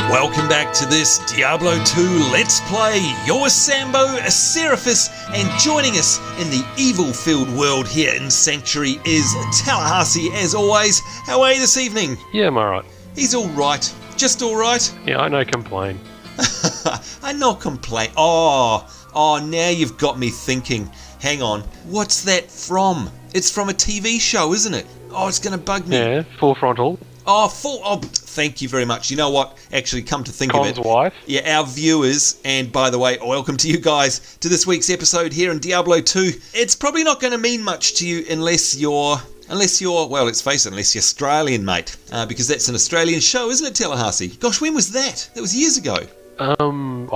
Welcome back to this Diablo 2 Let's Play. You're Sambo, a Seraphis, and joining us in the evil-filled world here in Sanctuary is Tallahassee, as always. How are you this evening? Yeah, I'm alright. He's alright. Just alright? Yeah, I no complain. I no complain. Oh, now you've got me thinking. Hang on, what's that from? It's from a TV show, isn't it? Oh, it's going to bug me. Yeah, Full Frontal. Oh, thank you very much. You know what? Actually, come to think of it. Con's wife. Yeah, our viewers, and by the way, welcome to you guys to this week's episode here in Diablo 2. It's probably not going to mean much to you unless you're, well, let's face it, unless you're Australian, mate. Because that's an Australian show, isn't it, Tallahassee? Gosh, when was that? That was years ago. I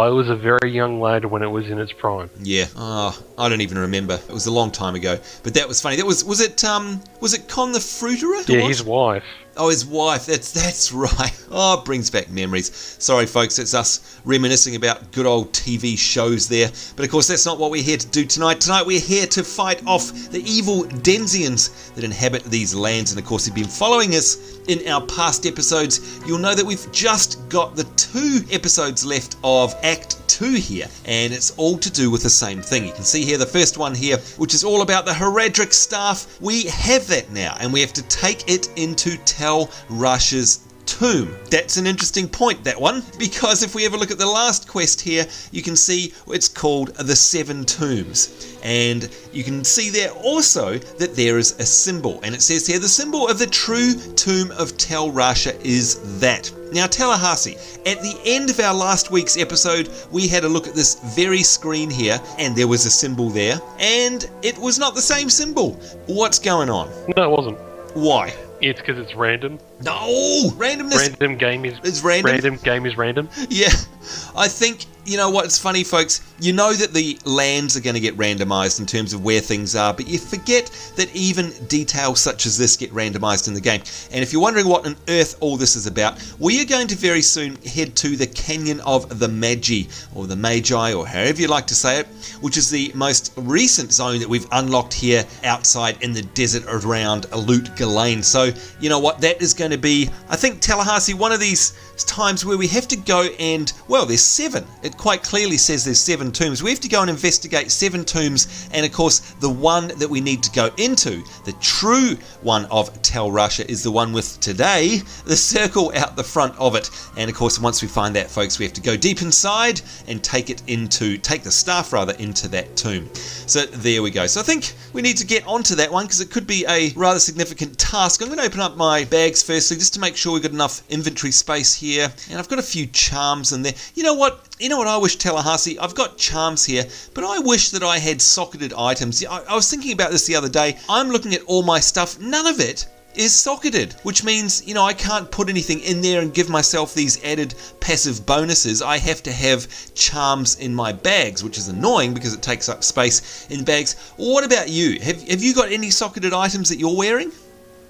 was a very young lad when it was in its prime. Yeah. Oh, I don't even remember. It was a long time ago. But that was funny. That was it Con the Fruiterer? Yeah, his wife. Oh, his wife. That's right. Oh, it brings back memories. Sorry, folks. It's us reminiscing about good old TV shows there. But, of course, that's not what we're here to do tonight. Tonight, we're here to fight off the evil Denzians that inhabit these lands. And, of course, if you've been following us in our past episodes, you'll know that we've just got the 2 episodes left of Act 2 here. And it's all to do with the same thing. You can see here the first one here, which is all about the Horadric Staff. We have that now, and we have to take it into Tal Rasha's tomb. That's an interesting point, that one, because if we ever look at the last quest here, you can see it's called the 7 Tombs. And you can see there also that there is a symbol, and it says here the symbol of the true tomb of Tal Rasha is that. Now, Tallahassee, at the end of our last week's episode, we had a look at this very screen here, and there was a symbol there, and it was not the same symbol. What's going on? No, it wasn't. Why? It's because it's random. No! Randomness! Random game is... It's random? Random game is random. Yeah. I think, you know what, it's funny, folks. You know that the lands are going to get randomised in terms of where things are, but you forget that even details such as this get randomised in the game. And if you're wondering what on earth all this is about, we are going to very soon head to the Canyon of the Magi, or the Magi, or however you like to say it, which is the most recent zone that we've unlocked here outside in the desert around Loot Galane. So, you know what, that is going to be, I think, Tallahassee, one of these times where we have to go and, well, there's 7. It quite clearly says there's 7 tombs. We have to go and investigate 7 tombs, and of course the one that we need to go into, the true one of Tal Rasha, is the one with today the circle out the front of it. And of course, once we find that, folks, we have to go deep inside and take the staff into that tomb. So there we go. So I think we need to get onto that one, because it could be a rather significant task. I'm going to open up my bags firstly, just to make sure we've got enough inventory space here, and I've got a few charms in there. You know what I wish, Tallahassee? I've got charms here, but I wish that I had socketed items. I was thinking about this the other day. I'm looking at all my stuff. None of it is socketed, which means, I can't put anything in there and give myself these added passive bonuses. I have to have charms in my bags, which is annoying because it takes up space in bags. What about you? Have you got any socketed items that you're wearing?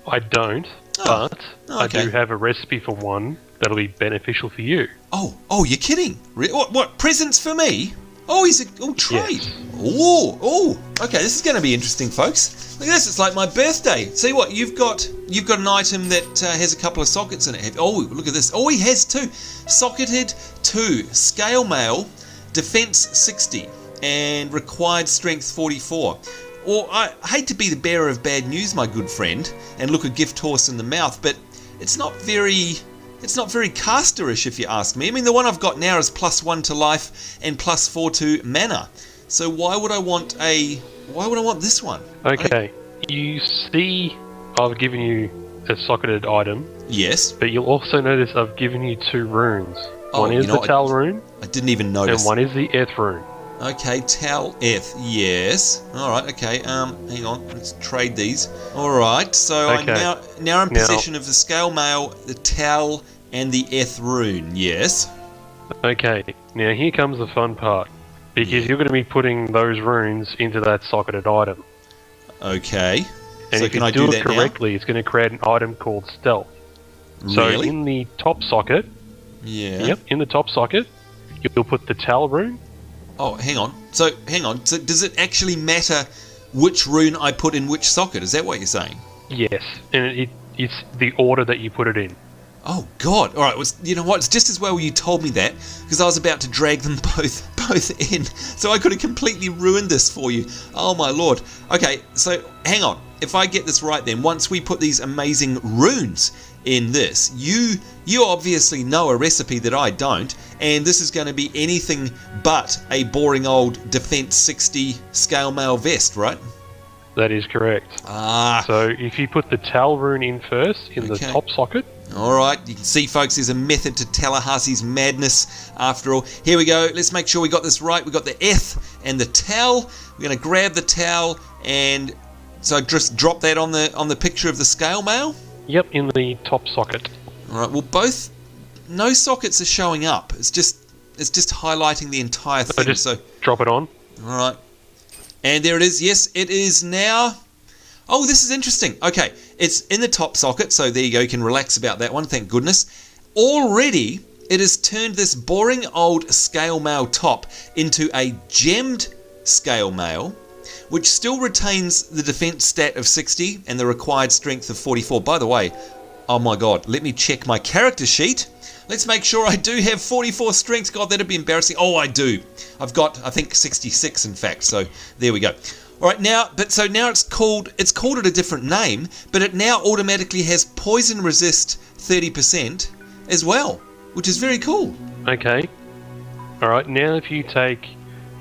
I don't, but I do have a recipe for one that'll be beneficial for you. Oh, you're kidding? What presents for me? Oh, trade. Yes. Oh, okay, this is going to be interesting, folks. Look at this, it's like my birthday. See what, you've got an item that has a couple of sockets in it. Oh, look at this. Oh, he has 2. Socketed 2, scale mail, defense 60, and required strength 44. Or, I hate to be the bearer of bad news, my good friend, and look a gift horse in the mouth, but it's not very casterish, if you ask me. I mean, the one I've got now is +1 to life and +4 to mana. So why would I want this one? Okay, you see I've given you a socketed item. Yes. But you'll also notice I've given you 2 runes. One is the Tal rune. I didn't even notice. And one is the Eth rune. Okay, Tal Eth, yes. Alright, okay, hang on, let's trade these. Alright, so okay. I'm now in possession of the scale mail, the Tal, and the Eth rune, yes. Okay, now here comes the fun part. Because you're going to be putting those runes into that socketed item. Okay. And so if can you I do do it that correctly, it's going to create an item called Stealth. So Really? in the top socket, in the top socket, you'll put the Tal rune. Oh, hang on. So does it actually matter which rune I put in which socket? Is that what you're saying? Yes, and it's the order that you put it in. Oh God! All right, you know what? It's just as well you told me that, because I was about to drag them both in, so I could have completely ruined this for you. Oh my lord! Okay, so hang on. If I get this right, then once we put these amazing runes in this, you obviously know a recipe that I don't, and this is going to be anything but a boring old Defense 60 scale mail vest, right? That is correct. So if you put the Tal rune in first in the top socket. Alright, you can see folks, there's a method to Tallahassee's madness after all. Here we go, let's make sure we got this right. We got the F and the Tal. We're going to grab the Tal, and so just drop that on the picture of the scale mail? Yep, in the top socket. Alright, well no sockets are showing up. It's just highlighting the entire thing. So drop it on. Alright. And there it is. Yes, it is now. Oh, this is interesting. Okay, it's in the top socket, so there you go. You can relax about that one, thank goodness. Already, it has turned this boring old scale mail top into a gemmed scale mail, which still retains the defense stat of 60 and the required strength of 44. By the way, oh my god, let me check my character sheet. Let's make sure I do have 44 strength. God, that'd be embarrassing. Oh, I do. I've got, I think, 66 in fact. So there we go. All right, now it's called it a different name, but it now automatically has poison resist 30% as well, which is very cool. Okay. All right, now if you take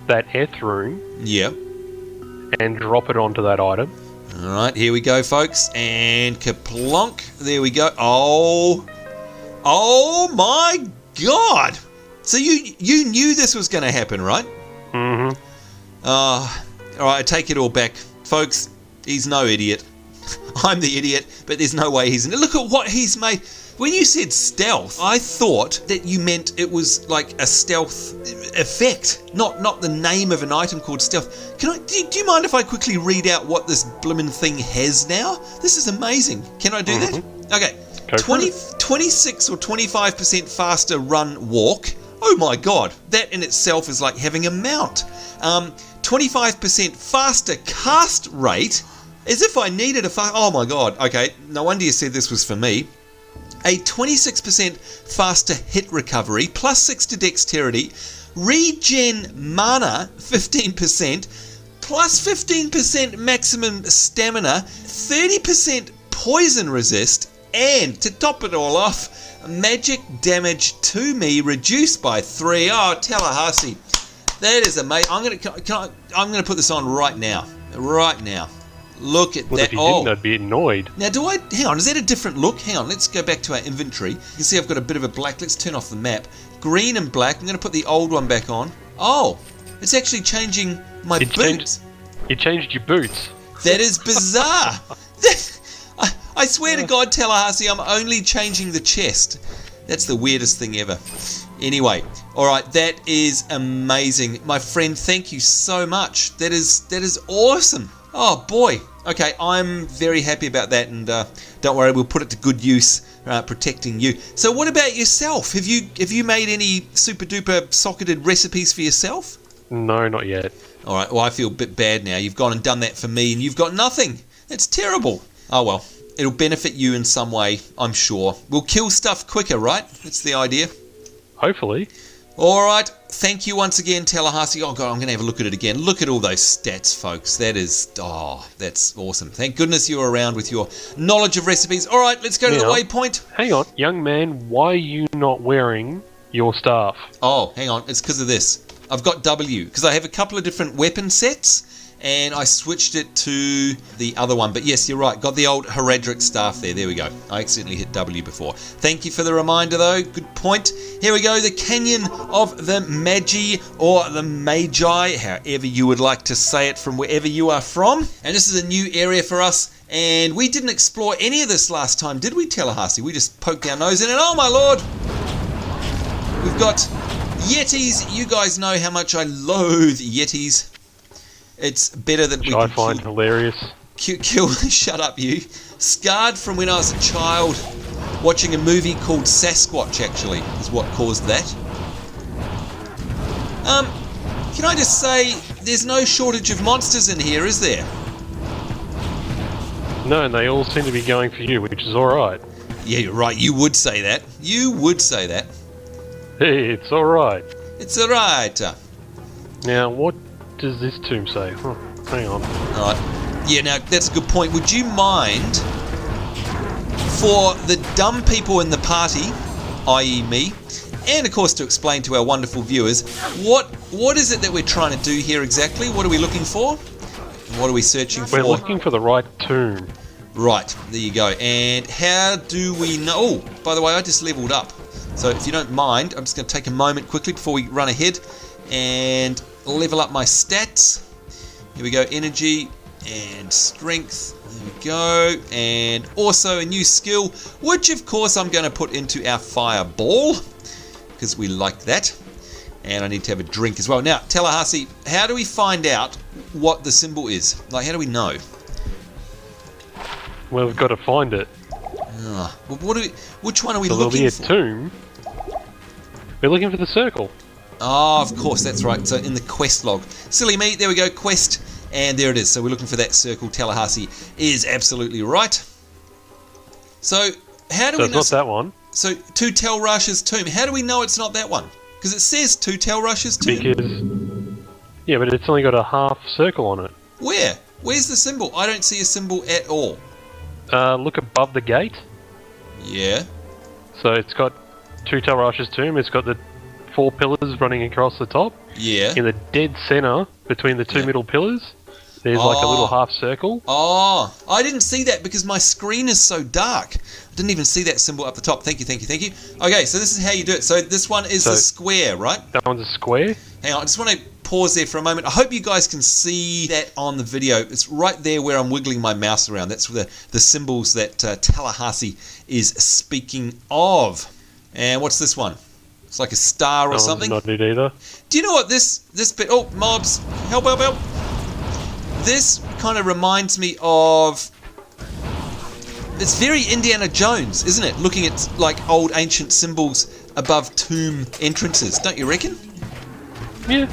that Eth rune, yeah, and drop it onto that item. All right, here we go, folks, and kaplonk. There we go. Oh my God! So you knew this was going to happen, right? Mm-hmm. All right, I take it all back. Folks, he's no idiot. I'm the idiot, but there's no way he's... Look at what he's made. When you said stealth, I thought that you meant it was like a stealth effect, not the name of an item called stealth. Do you mind if I quickly read out what this blimmin' thing has now? This is amazing. Can I do that? Okay. 26 or 25% faster run walk. Oh my god, that in itself is like having a mount. 25% faster cast rate, as if I needed a oh my god, okay, no wonder you said this was for me. A 26% faster hit recovery, plus 6 to dexterity, regen mana 15%, plus 15% maximum stamina, 30% poison resist, and to top it all off, magic damage to me reduced by 3. Oh, Tallahassee. That is amazing. I'm gonna put this on right now. Right now. Look at that. If you didn't, I'd be annoyed. Now, hang on, is that a different look? Hang on, let's go back to our inventory. You can see I've got a bit of a black. Let's turn off the map. Green and black. I'm going to put the old one back on. Oh, it's actually changing my boots. You changed your boots. That is bizarre. I swear to God, Tallahassee, I'm only changing the chest. That's the weirdest thing ever. Anyway, alright, that is amazing. My friend, thank you so much. That is awesome. Oh boy. Okay, I'm very happy about that, and don't worry, we'll put it to good use, protecting you. So what about yourself? Have you made any super duper socketed recipes for yourself? No, not yet. Alright, well I feel a bit bad now. You've gone and done that for me, and you've got nothing. That's terrible. Oh well. It'll benefit you in some way, I'm sure. We'll kill stuff quicker, right? That's the idea. Hopefully. Alright, thank you once again, Tallahassee. Oh god, I'm going to have a look at it again. Look at all those stats, folks. That's awesome. Thank goodness you're around with your knowledge of recipes. Alright, let's go to the waypoint. Hang on, young man, why are you not wearing your staff? Oh, hang on, it's because of this. I've got W, because I have a couple of different weapon sets, and I switched it to the other one. But yes, you're right. Got the old Horadric Staff there. There we go. I accidentally hit W before. Thank you for the reminder, though. Good point. Here we go. The Canyon of the Magi, or the Magi, however you would like to say it from wherever you are from. And this is a new area for us. And we didn't explore any of this last time, did we, Tallahassee? We just poked our nose in it. Oh, my lord! We've got Yetis. You guys know how much I loathe Yetis. It's better than Which I find hilarious. Kill, shut up you. Scarred from when I was a child, watching a movie called Sasquatch, actually, is what caused that. Can I just say, there's no shortage of monsters in here, is there? No, and they all seem to be going for you, which is alright. Yeah, you're right. You would say that. You would say that. Hey, it's alright. It's alright. Now, what does this tomb say? Huh, hang on. Alright. Yeah, now, that's a good point. Would you mind, for the dumb people in the party, i.e. me, and of course to explain to our wonderful viewers, what is it that we're trying to do here exactly? What are we looking for? And what are we searching for? We're looking for the right tomb. Right, there you go. And how do we know? Oh, by the way, I just leveled up. So if you don't mind, I'm just going to take a moment quickly before we run ahead and level up my stats. Here we go, energy and strength. There we go. And also a new skill, which of course I'm going to put into our fireball, because we like that. And I need to have a drink as well. Now, Tallahassee, how do we find out what the symbol is? Like, how do we know? Well, we've got to find it. Well, which one are we So looking there'll for? be a tomb. We're looking for the circle. Oh, of course, that's right. So in the quest log. Silly me, there we go, quest. And there it is. So we're looking for that circle. Tallahassee is absolutely right. So how do we So it's know? not that one. So to Tal Rasha's tomb. How do we know it's not that one? Because it says to Tal Rasha's tomb. Because... Yeah, but it's only got a half circle on it. Where? Where's the symbol? I don't see a symbol at all. Look above the gate. Yeah. So it's got to Tal Rasha's tomb. It's got the 4 pillars running across the top. Yeah. In the dead center, between the 2 middle pillars, there's like a little half circle. Oh, I didn't see that because my screen is so dark. I didn't even see that symbol up the top. Thank you, thank you, thank you. Okay, so this is how you do it. So this one is the square, right? That one's a square. Hang on, I just want to pause there for a moment. I hope you guys can see that on the video. It's right there where I'm wiggling my mouse around. That's the symbols that Tallahassee is speaking of. And what's this one? It's like a star or something. Not it either. Do you know what this bit... Oh, mobs. Help, help, help. This kind of reminds me of... It's very Indiana Jones, isn't it? Looking at like old ancient symbols above tomb entrances. Don't you reckon? Yeah.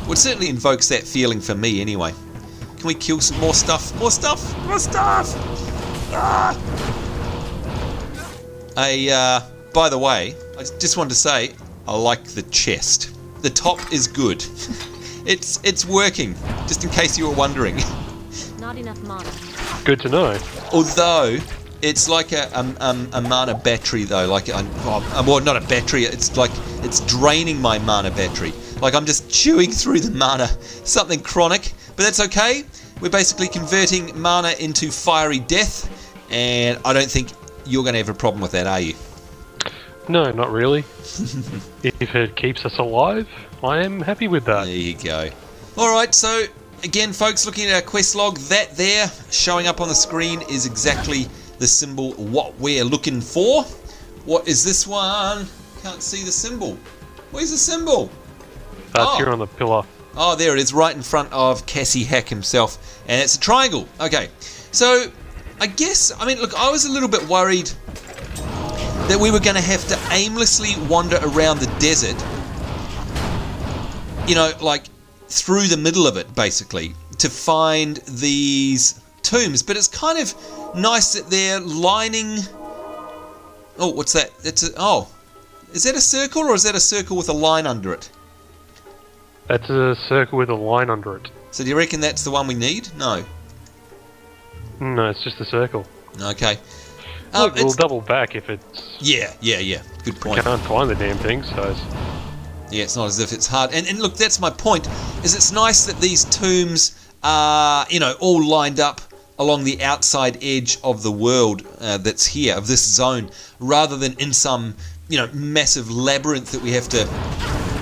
Well, it certainly invokes that feeling for me anyway. Can we kill some more stuff? More stuff! More stuff! Ah! By the way, I just wanted to say, I like the chest. The top is good. It's working, just in case you were wondering. Not enough mana. Good to know. Although, it's like a mana battery though, like, well, not a battery, it's like, it's draining my mana battery. Like I'm just chewing through the mana, something chronic, but that's okay. We're basically converting mana into fiery death, and I don't think you're going to have a problem with that, are you? No, not really. If it keeps us alive, I am happy with that. There you go. Alright, so again folks, looking at our quest log, that there showing up on the screen is exactly the symbol what we're looking for. What is this one? Can't see the symbol. Where's the symbol? That's here on the pillar. Oh, there it is, right in front of Cassie Hack himself. And it's a triangle. Okay, so I guess, I mean, look, I was a little bit worried that we were going to have to aimlessly wander around the desert, you know, like through the middle of it, basically, to find these tombs. But it's kind of nice that they're lining... Oh, what's that? Oh, is that a circle, or is that a circle with a line under it? That's a circle with a line under it. So do you reckon that's the one we need? No. No, it's just a circle. Okay. Look, we'll double back if it's... Yeah. Good point. Can't find the damn thing, so... Yeah, it's not as if it's hard. And look, that's my point, is it's nice that these tombs are, you know, all lined up along the outside edge of the world that's here, of this zone, rather than in some, you know, massive labyrinth that we have to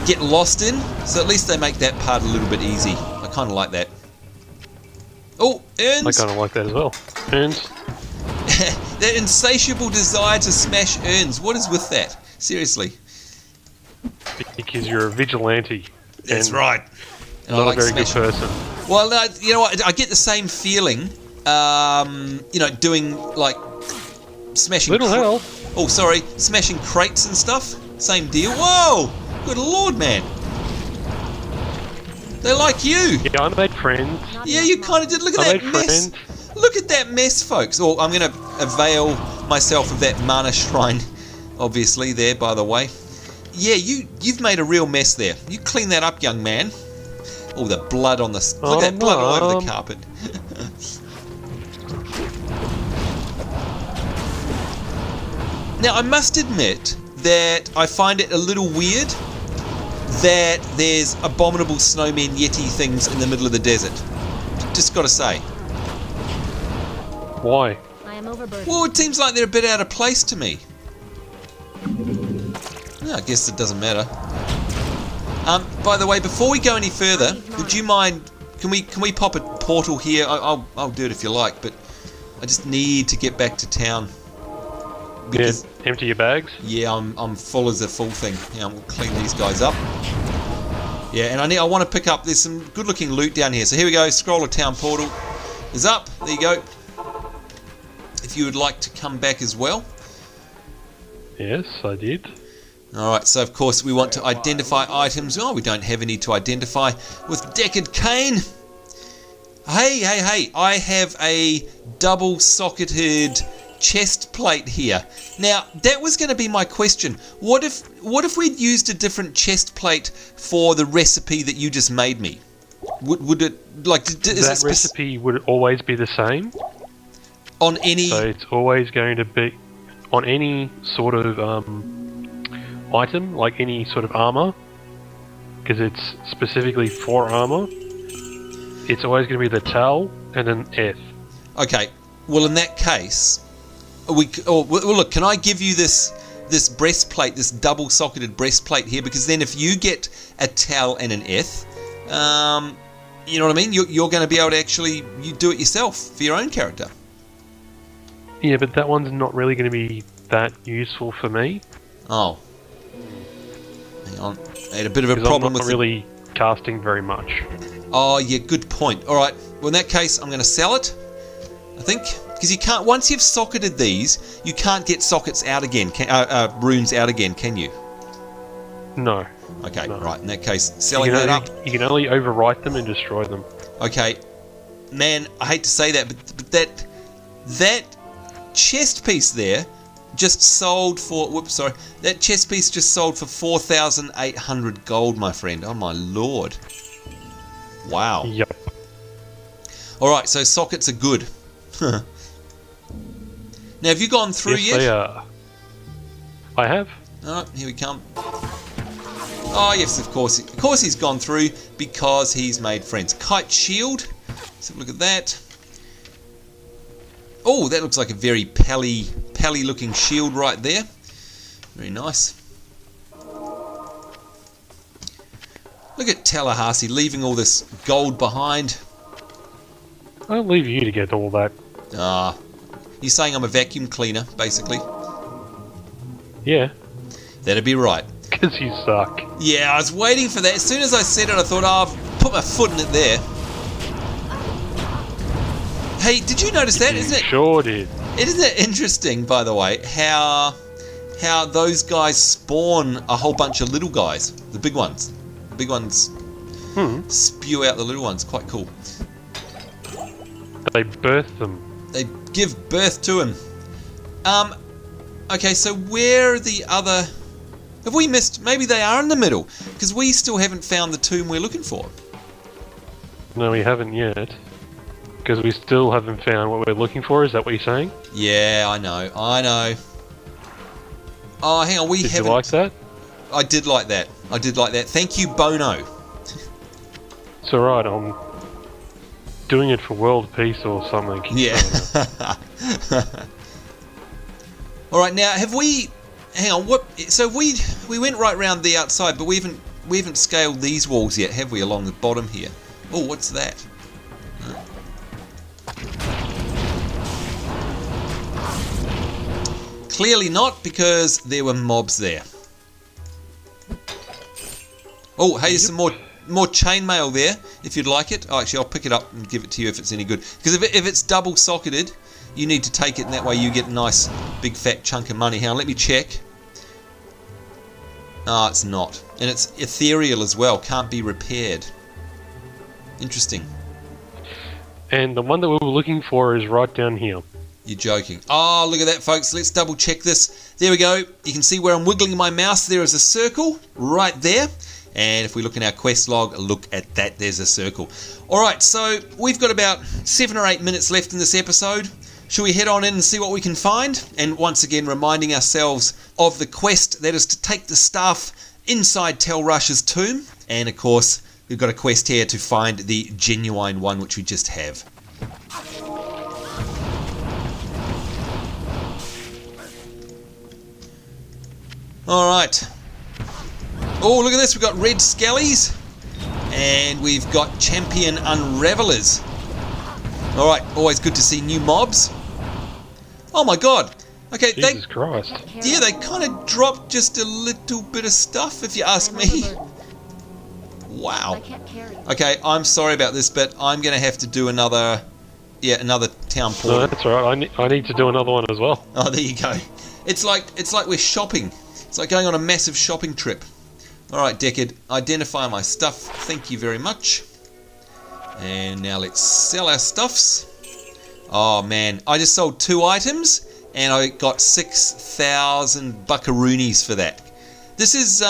get lost in. So at least they make that part a little bit easy. I kind of like that. Oh, urns! I kind of like that as well. Urns. That insatiable desire to smash urns. What is with that? Seriously. Because you're a vigilante. That's right. And Not I like a very good smashing. person. Well, you know what? I get the same feeling, you know, doing, like, smashing... Little help. Oh, sorry. Smashing crates and stuff. Same deal. Whoa! Good lord, man. They like you. Yeah, I made friends. Yeah, you kind of did. Look at I that made mess. friends. Look at that mess, folks. Oh, I'm going to avail myself of that mana shrine, obviously, there, by the way. Yeah, you've made a real mess there. You clean that up, young man. Oh, the blood on the... Look at that blood all over the carpet. Now, I must admit that I find it a little weird that there's abominable snowmen yeti things in the middle of the desert. Just gotta say. Why? I am overburdened. Well, it seems like they're a bit out of place to me. I guess it doesn't matter. By the way, before we go any further, would you mind? Can we pop a portal here? I'll do it if you like, but I just need to get back to town. Because, yeah, empty your bags. Yeah, I'm full as a full thing. Yeah, we'll clean these guys up. Yeah, and I want to pick up. There's some good-looking loot down here. So here we go. Scroll of town portal is up. There you go. If you would like to come back as well. Yes, I did. Alright, so of course we want to identify items. Oh, we don't have any to identify with Deckard Cain. Hey, I have a double-socketed chest plate here. Now, that was going to be my question. What if we'd used a different chest plate for the recipe that you just made me? Would it, like... That recipe would always be the same? On any... So it's always going to be... On any sort of... item, like any sort of armor, because it's specifically for armor, it's always going to be the Tal and then F. Okay, well in that case, look, can I give you this breastplate, this double-socketed breastplate here, because then if you get a Tal and an F, you know what I mean, you're going to be able to actually do it yourself for your own character. Yeah, but that one's not really going to be that useful for me. Oh. Hang on. I had a bit of a problem with... I'm not really casting very much. Oh, yeah, good point. Alright, well in that case, I'm going to sell it, I think. Because you can't... Once you've socketed these, you can't get sockets out again, runes out again, can you? No. Okay, no. Right, in that case, selling that up. You can only overwrite them and destroy them. Okay. Man, I hate to say that, but that chest piece there... just sold for, that chest piece just sold for 4,800 gold, my friend. Oh my lord. Wow. Yep. Alright, so sockets are good. Now, have you gone through yet? Yes, they are. I have. Alright, here we come. Oh yes, of course he's gone through because he's made friends. Kite shield. Let's have a look at that. Oh, that looks like a very pally looking shield right there. Very nice. Look at Tallahassee leaving all this gold behind. I'll leave you to get all that. You're saying I'm a vacuum cleaner, basically? Yeah. That'd be right. Because you suck. Yeah, I was waiting for that. As soon as I said it, I thought, I've put my foot in it there. Hey, did you notice that? Isn't it? Sure did. Isn't it interesting, by the way, how those guys spawn a whole bunch of little guys, the big ones. The big ones spew out the little ones. Quite cool. They birth them. They give birth to him. Okay, so where are the other... Have we missed... Maybe they are in the middle, because we still haven't found the tomb we're looking for. No, we haven't yet. Because we still haven't found what we're looking for, is that what you're saying? Yeah, I know. Oh, hang on, Did you like that? I did like that. Thank you, Bono. It's alright, I'm doing it for world peace or something. Yeah. Alright, now, have we... Hang on, what... So we went right round the outside, but we haven't scaled these walls yet, have we, along the bottom here? Oh, what's that? Clearly not, because there were mobs there. Oh, hey, there's some more chainmail there, if you'd like it. Oh, actually, I'll pick it up and give it to you if it's any good. Because if it's double-socketed, you need to take it, and that way you get a nice, big, fat chunk of money. Hang on, let me check. Ah, it's not. And it's ethereal as well, can't be repaired. Interesting. And the one that we were looking for is right down here. You're joking. Oh, look at that, folks. Let's double check this. There we go. You can see where I'm wiggling my mouse. There is a circle right there. And if we look in our quest log, look at that. There's a circle. All right, so we've got about 7 or 8 minutes left in this episode. Should we head on in and see what we can find? And once again, reminding ourselves of the quest, that is to take the staff inside Tal Rasha's tomb. And of course, we've got a quest here to find the genuine one, which we just have. Alright. Oh, look at this. We've got red skellies. And we've got champion unravelers. Alright, always good to see new mobs. Oh my god. Okay, Jesus Christ. Yeah, they kind of dropped just a little bit of stuff, if you ask me. Wow. Okay, I'm sorry about this, but I'm going to have to do another town portal. No, that's alright. I need to do another one as well. Oh, there you go. It's like we're shopping. It's like going on a massive shopping trip. Alright, Deckard, identify my stuff. Thank you very much. And now let's sell our stuffs. Oh man, I just sold 2 items and I got 6,000 buckaroonies for that. This is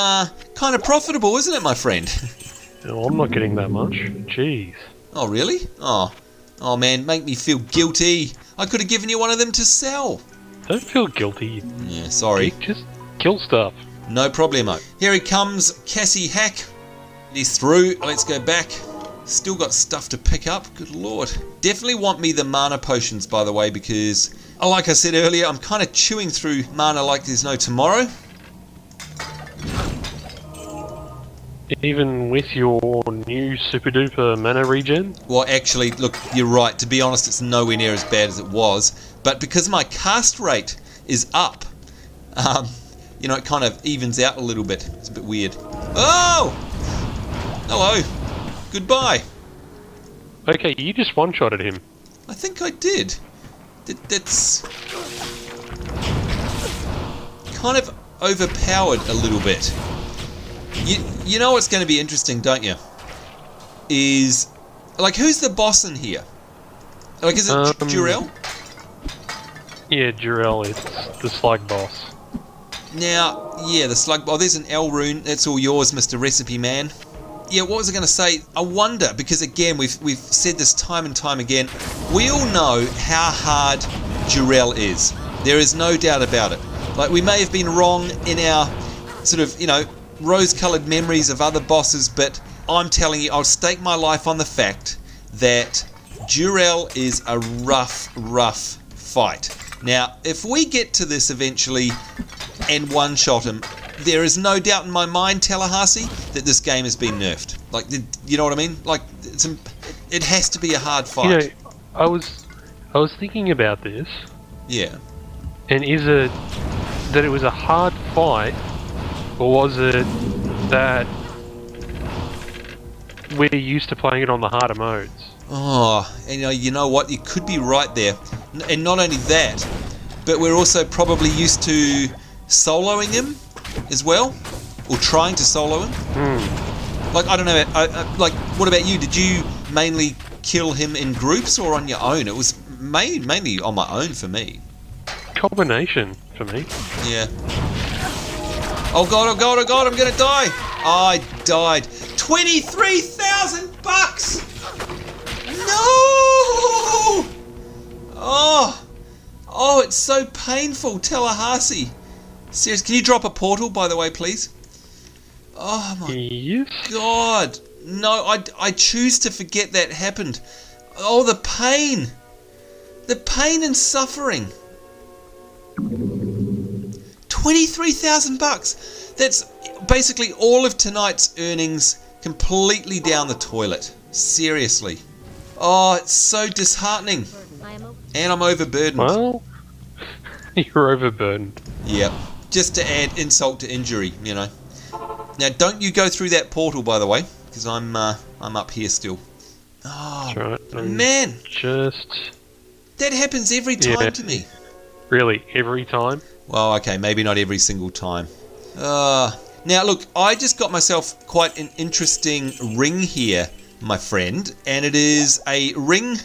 kind of profitable, isn't it, my friend? No, I'm not getting that much. Jeez. Oh, really? Oh man, make me feel guilty. I could have given you one of them to sell. Don't feel guilty. Yeah, sorry. Just kill stuff. No problemo. Here he comes, Cassie Hack. He's through. Let's go back. Still got stuff to pick up. Good lord. Definitely want me the mana potions, by the way, because, like I said earlier, I'm kind of chewing through mana like there's no tomorrow. Even with your new super duper mana regen? Well, actually, look, you're right. To be honest, it's nowhere near as bad as it was. But because my cast rate is up, you know, it kind of evens out a little bit. It's a bit weird. Oh! Hello. Goodbye. Okay, you just one-shotted him. I think I did. That's kind of overpowered a little bit. You know what's going to be interesting, don't you? Is, like, who's the boss in here? Like, is it Duriel? Yeah, Duriel is the slug boss. Now, yeah, the slug. Oh, there's an L rune. That's all yours, Mr. Recipe Man. Yeah, what was I going to say? I wonder, because again, we've said this time and time again. We all know how hard Duriel is. There is no doubt about it. Like, we may have been wrong in our sort of, you know, rose-coloured memories of other bosses, but I'm telling you, I'll stake my life on the fact that Duriel is a rough fight. Now, if we get to this eventually and one-shot him, there is no doubt in my mind, Tallahassee, that this game has been nerfed. Like, you know what I mean? Like, it has to be a hard fight. You know, I was thinking about this. Yeah. And is it that it was a hard fight, or was it that we're used to playing it on the harder modes? Oh, and you know what? You could be right there. And not only that, but we're also probably used to soloing him as well, or trying to solo him. Like, I don't know. Like, what about you? Did you mainly kill him in groups or on your own? It was mainly on my own for me. Combination for me. Yeah. Oh god! Oh god! Oh god! I'm gonna die. I died. 23,000 bucks. No! Oh, it's so painful, Tallahassee. Seriously, can you drop a portal, by the way, please? Oh my god. No, I choose to forget that happened. Oh, the pain. The pain and suffering. 23,000 bucks. That's basically all of tonight's earnings completely down the toilet. Seriously. Oh, it's so disheartening. And I'm overburdened. Well, you're overburdened. Yep. Just to add insult to injury, you know. Now, don't you go through that portal, by the way, because I'm up here still. Oh, that's right. Man. Just... That happens every time to me. Really? Every time? Well, okay, maybe not every single time. Now, look, I just got myself quite an interesting ring here, my friend, and it is a ring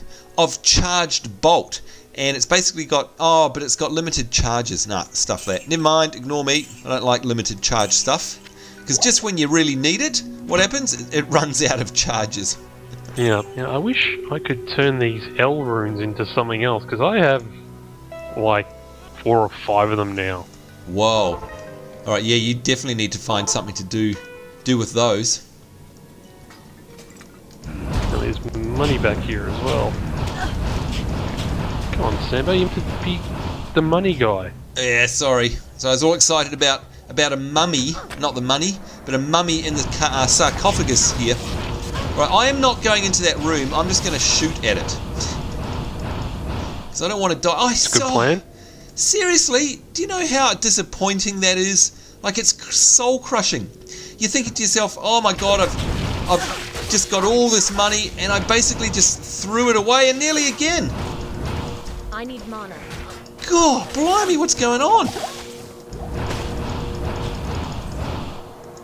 of charged bolt. And it's basically got, but it's got limited charges. Nah, stuff that. Never mind, ignore me. I don't like limited charge stuff. Because just when you really need it, what happens? It runs out of charges. Yeah, I wish I could turn these L runes into something else, because I have, like, 4 or 5 of them now. Whoa. Alright, yeah, you definitely need to find something to do with those. And there's money back here as well. Come on, Sambo, you have to be the money guy. Yeah, sorry. So I was all excited about a mummy, not the money, but a mummy in the sarcophagus here. Right, I am not going into that room. I'm just going to shoot at it. Because I don't want to die. That's a good plan. Seriously, do you know how disappointing that is? Like, it's soul-crushing. You're thinking to yourself, oh my god, I've just got all this money, and I basically just threw it away, and nearly again. I need mana. God, blimey, what's going on?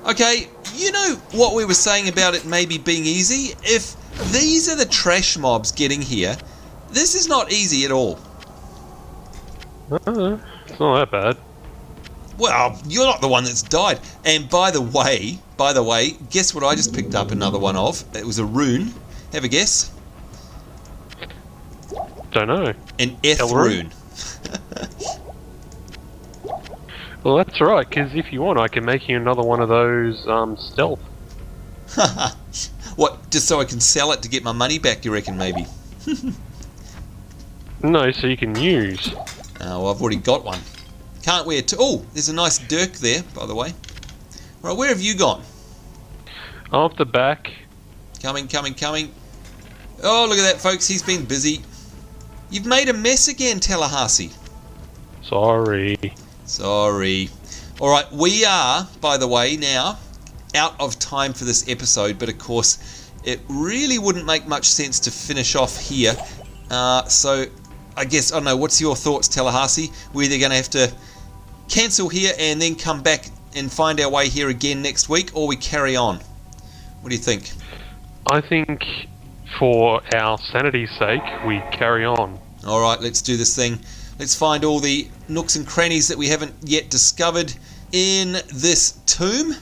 Okay, you know what we were saying about it maybe being easy? If these are the trash mobs getting here, this is not easy at all. It's not that bad. Well, you're not the one that's died. And by the way, guess what I just picked up another one of? It was a rune. Have a guess? Don't know. An F rune. Well, that's right, because if you want, I can make you another one of those stealth. What, just so I can sell it to get my money back, you reckon, maybe? No, so you can use. Oh, well, I've already got one. Can't wear oh, there's a nice dirk there, by the way. Right, where have you gone? Off the back. Coming. Oh, look at that, folks. He's been busy. You've made a mess again, Tallahassee. Sorry. Alright, we are, by the way, now out of time for this episode, but of course it really wouldn't make much sense to finish off here. So I guess, I don't know, what's your thoughts, Tallahassee? We're either going to have to cancel here and then come back and find our way here again next week, or we carry on. What do you think? I think for our sanity's sake, we carry on. Alright, let's do this thing. Let's find all the nooks and crannies that we haven't yet discovered in this tomb.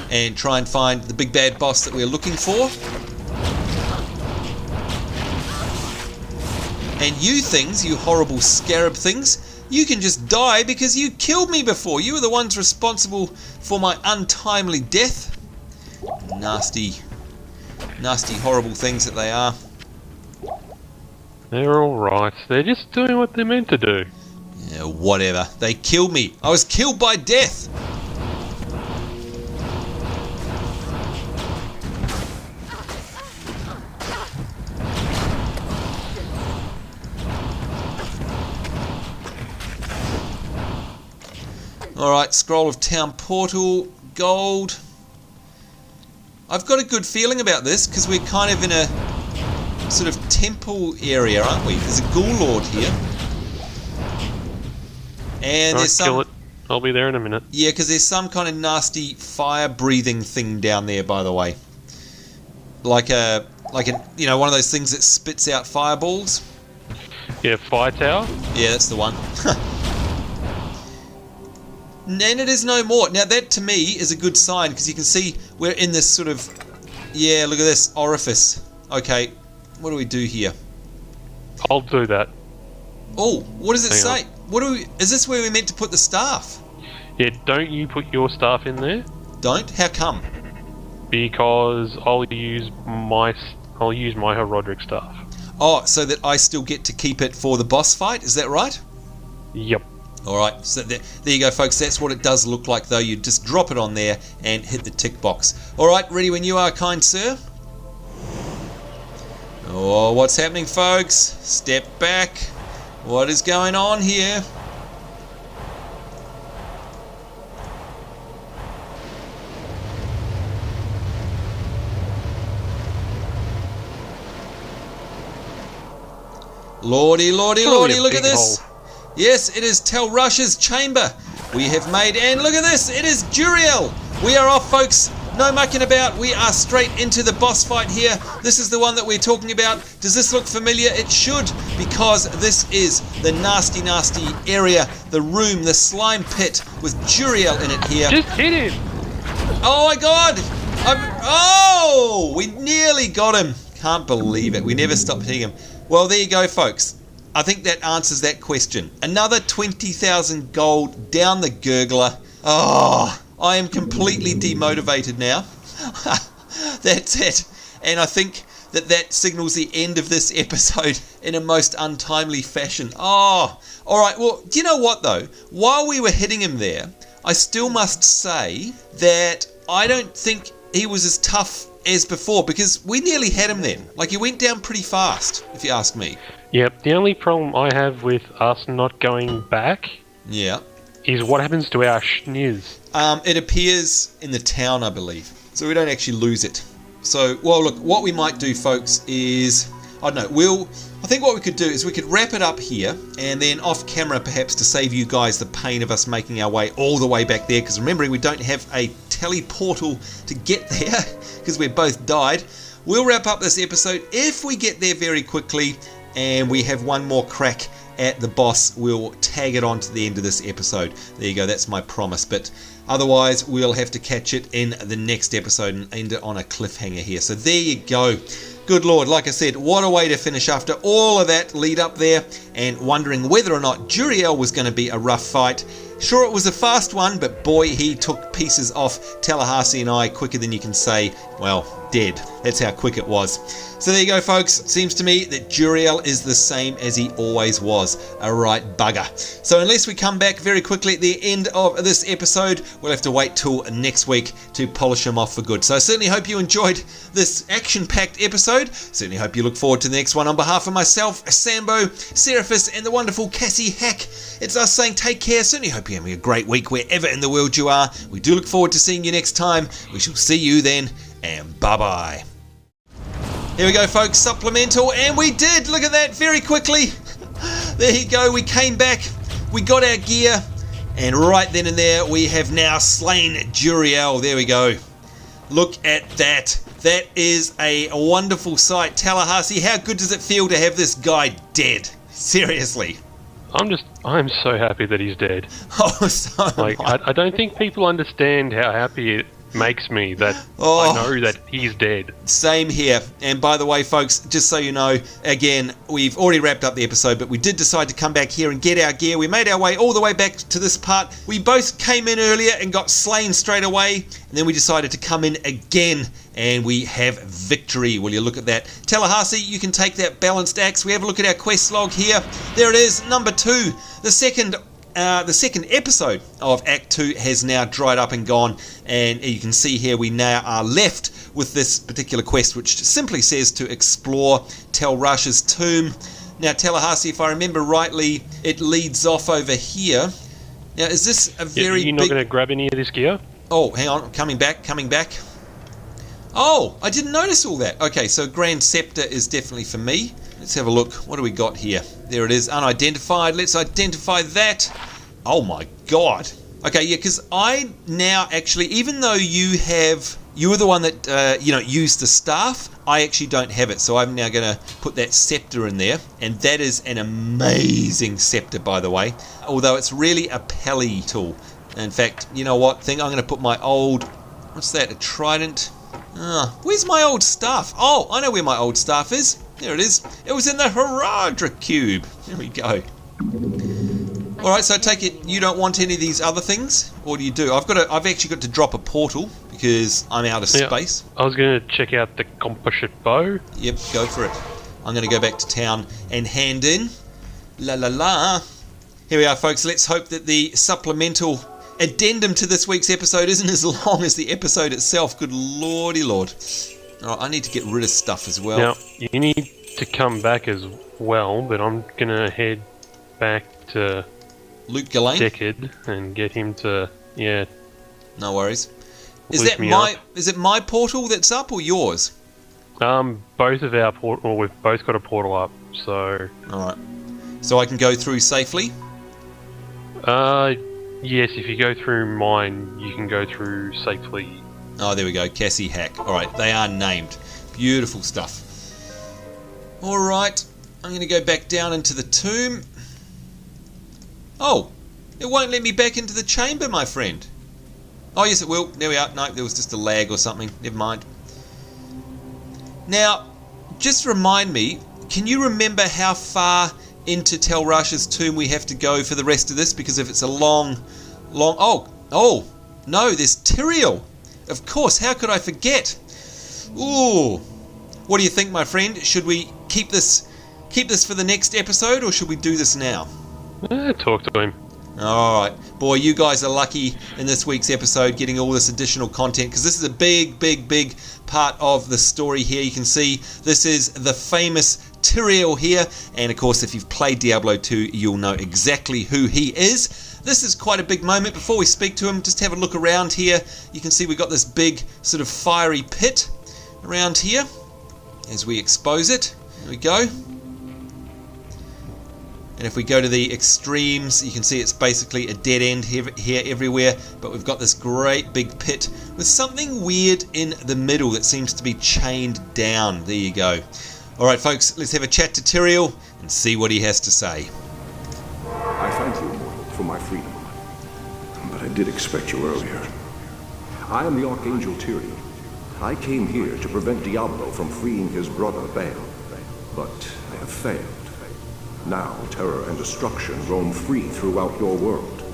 And try and find the big bad boss that we're looking for. And you things, you horrible scarab things, you can just die because you killed me before. You were the ones responsible for my untimely death. Nasty, horrible things that they are. They're alright. They're just doing what they're meant to do. Yeah, whatever. They killed me. I was killed by death. Alright, scroll of town portal, gold. I've got a good feeling about this because we're kind of in a sort of temple area, aren't we? There's a ghoul lord here. And there's some... Kill it. I'll be there in a minute. Yeah, because there's some kind of nasty fire-breathing thing down there, by the way. Like a, you know, one of those things that spits out fireballs. Yeah, fire tower? Yeah, that's the one. And it is no more. Now that to me is a good sign because you can see we're in this sort of, yeah, look at this orifice. Okay, what do we do here? I'll do that. Oh, what does it Hang say? What do we? Is this where we're meant to put the staff? Yeah, don't you put your staff in there? Don't? How come? Because I'll use my Horadric Staff. Oh, so that I still get to keep it for the boss fight? Is that right? Yep. Alright, so there you go, folks. That's what it does look like, though. You just drop it on there and hit the tick box. Alright, ready when you are, kind sir. Oh, what's happening, folks? Step back. What is going on here? Lordy, lordy, lordy, look at this. Hole. Yes, it is Tal Rasha's chamber. We have made, and look at this, it is Duriel. We are off, folks. no mucking about. We are straight into the boss fight here. This is the one that we're talking about. Does this look familiar? It should, because this is the nasty, nasty area, the room, the slime pit with Duriel in it here. Just hit him! Oh my god! Oh! We nearly got him. Can't believe it. We never stopped hitting him. Well, there you go, folks. I think that answers that question. Another 20,000 gold down the gurgler. Oh, I am completely demotivated now. That's it. And I think that signals the end of this episode in a most untimely fashion. Oh, all right. Well, do you know what, though? While we were hitting him there, I still must say that I don't think he was as tough as before, because we nearly had him then. Like, he went down pretty fast, if you ask me. Yep, the only problem I have with us not going back is what happens to our schniz. It appears in the town, I believe. So we don't actually lose it. So, well, look, what we might do, folks, is, I don't know, I think what we could do is we could wrap it up here, and then off camera, perhaps, to save you guys the pain of us making our way all the way back there, because remembering we don't have a teleportal to get there, because we've both died. We'll wrap up this episode. If we get there very quickly, and we have one more crack at the boss, we'll tag it on to the end of this episode. There you go, that's my promise. But otherwise, we'll have to catch it in the next episode and end it on a cliffhanger here. So there you go. Good Lord, like I said, what a way to finish after all of that lead up there and wondering whether or not Duriel was going to be a rough fight. Sure, it was a fast one, but boy, he took pieces off Tallahassee and I quicker than you can say, well, dead. That's how quick it was. So there you go, folks. It seems to me that Duriel is the same as he always was, a right bugger. So unless we come back very quickly at the end of this episode, we'll have to wait till next week to polish him off for good. So I certainly hope you enjoyed this action-packed episode. Certainly hope you look forward to the next one. On behalf of myself, Sambo, Seraphis, and the wonderful Cassie Hack, it's us saying take care. Certainly hope you're having a great week wherever in the world you are. We do look forward to seeing you next time. We shall see you then, and bye-bye. Here we go, folks, supplemental, and we did, look at that, very quickly. There you go, we came back, we got our gear, and right then and there, we have now slain Duriel. There we go. Look at that. That is a wonderful sight. Tallahassee, how good does it feel to have this guy dead? Seriously. I'm so happy that he's dead. Oh, so I don't think people understand how happy it makes me that I know that he's dead. Same here. And by the way, folks, just so you know, again, we've already wrapped up the episode, but we did decide to come back here and get our gear. We made our way all the way back to this part. We both came in earlier and got slain straight away, and then we decided to come in again, and we have victory. Will you look at that? Tallahassee, you can take that balanced axe. We have a look at our quest log here. There it is, number 2. The second episode of Act 2 has now dried up and gone, and you can see here we now are left with this particular quest, which simply says to explore Tal Rasha's tomb. Now, Tallahassee, if I remember rightly, it leads off over here. Now, is this a very You're not going to grab any of this gear? Oh, hang on, coming back. Oh, I didn't notice all that. Okay, so Grand Scepter is definitely for me. Let's have a look. What do we got here? There it is, unidentified. Let's identify that. Oh my god. Okay, yeah, because I now actually, even though you were the one that used the staff, I actually don't have it. So I'm now going to put that scepter in there, and that is an amazing scepter, by the way. Although it's really a pally tool. In fact, you know what? I think I'm going to put my old, what's that? A trident. Where's my old staff? Oh, I know where my old staff is. There it is. It was in the Horadric cube. There we go. Alright, so I take it you don't want any of these other things? Or do you do? I've actually got to drop a portal because I'm out of space. I was going to check out the composite bow. Yep, go for it. I'm going to go back to town and hand in. La la la. Here we are, folks. Let's hope that the supplemental addendum to this week's episode isn't as long as the episode itself. Good lordy lord. Alright, I need to get rid of stuff as well. Now, you need to come back as well, but I'm going to head back to Luke Ghislaine? Deckard and get him to, no worries. Is it my portal that's up or yours? Both of our portal, we've both got a portal up, so... Alright. So I can go through safely? Yes, if you go through mine, you can go through safely. Oh, there we go. Cassie Hack. Alright, they are named. Beautiful stuff. Alright, I'm going to go back down into the tomb. Oh, it won't let me back into the chamber, my friend. Oh, yes, it will. There we are. No, there was just a lag or something. Never mind. Now, just remind me, can you remember how far into Tal Rasha's tomb we have to go for the rest of this? Because if it's a long... Oh, no, there's Duriel. Of course, how could I forget? Ooh. What do you think, my friend? Should we keep this for the next episode, or should we do this now? Talk to him. Alright. Boy, you guys are lucky in this week's episode getting all this additional content, because this is a big part of the story here. You can see this is the famous Duriel here, and of course if you've played Diablo 2 you'll know exactly who he is. This is quite a big moment. Before we speak to him, just have a look around here. You can see we've got this big sort of fiery pit around here as we expose it. There we go. And if we go to the extremes, you can see it's basically a dead end here everywhere, but we've got this great big pit with something weird in the middle that seems to be chained down. There you go. Alright folks, let's have a chat to Duriel and see what he has to say. I thank you, Immortal, for my freedom, but I did expect you earlier. I am the Archangel Duriel. I came here to prevent Diablo from freeing his brother Baal, but I have failed. Now, terror and destruction roam free throughout your world.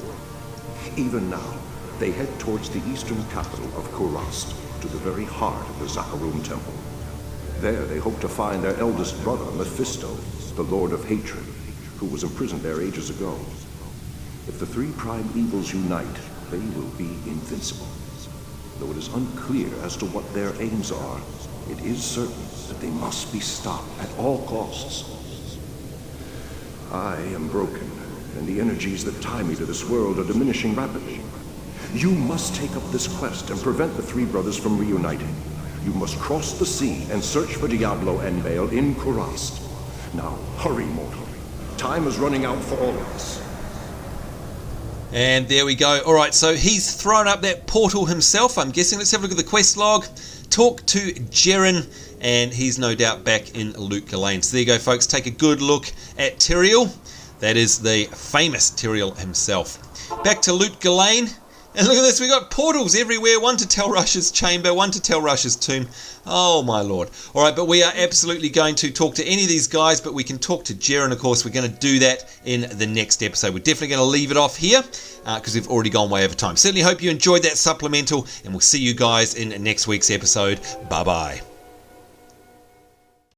Even now, they head towards the eastern capital of Kurast, to the very heart of the Zakarum Temple. There, they hope to find their eldest brother, Mephisto, the Lord of Hatred, who was imprisoned there ages ago. If the three prime evils unite, they will be invincible. Though it is unclear as to what their aims are, it is certain that they must be stopped at all costs. I am broken, and the energies that tie me to this world are diminishing rapidly. You must take up this quest and prevent the three brothers from reuniting. You must cross the sea and search for Diablo and Baal in Kurast. Now, hurry, mortal. Time is running out for all of us. And there we go. Alright, so he's thrown up that portal himself, I'm guessing. Let's have a look at the quest log. Talk to Jeren, and he's no doubt back in Luke Ghislaine. So there you go, folks. Take a good look at Duriel. That is the famous Duriel himself. Back to Luke Ghislaine. And look at this, we've got portals everywhere. One to Tal Rasha's chamber, one to Tal Rasha's tomb. Oh my lord. Alright, but we are absolutely going to talk to any of these guys, but we can talk to Jeren, of course. We're going to do that in the next episode. We're definitely going to leave it off here, because we've already gone way over time. Certainly hope you enjoyed that supplemental, and we'll see you guys in next week's episode. Bye-bye.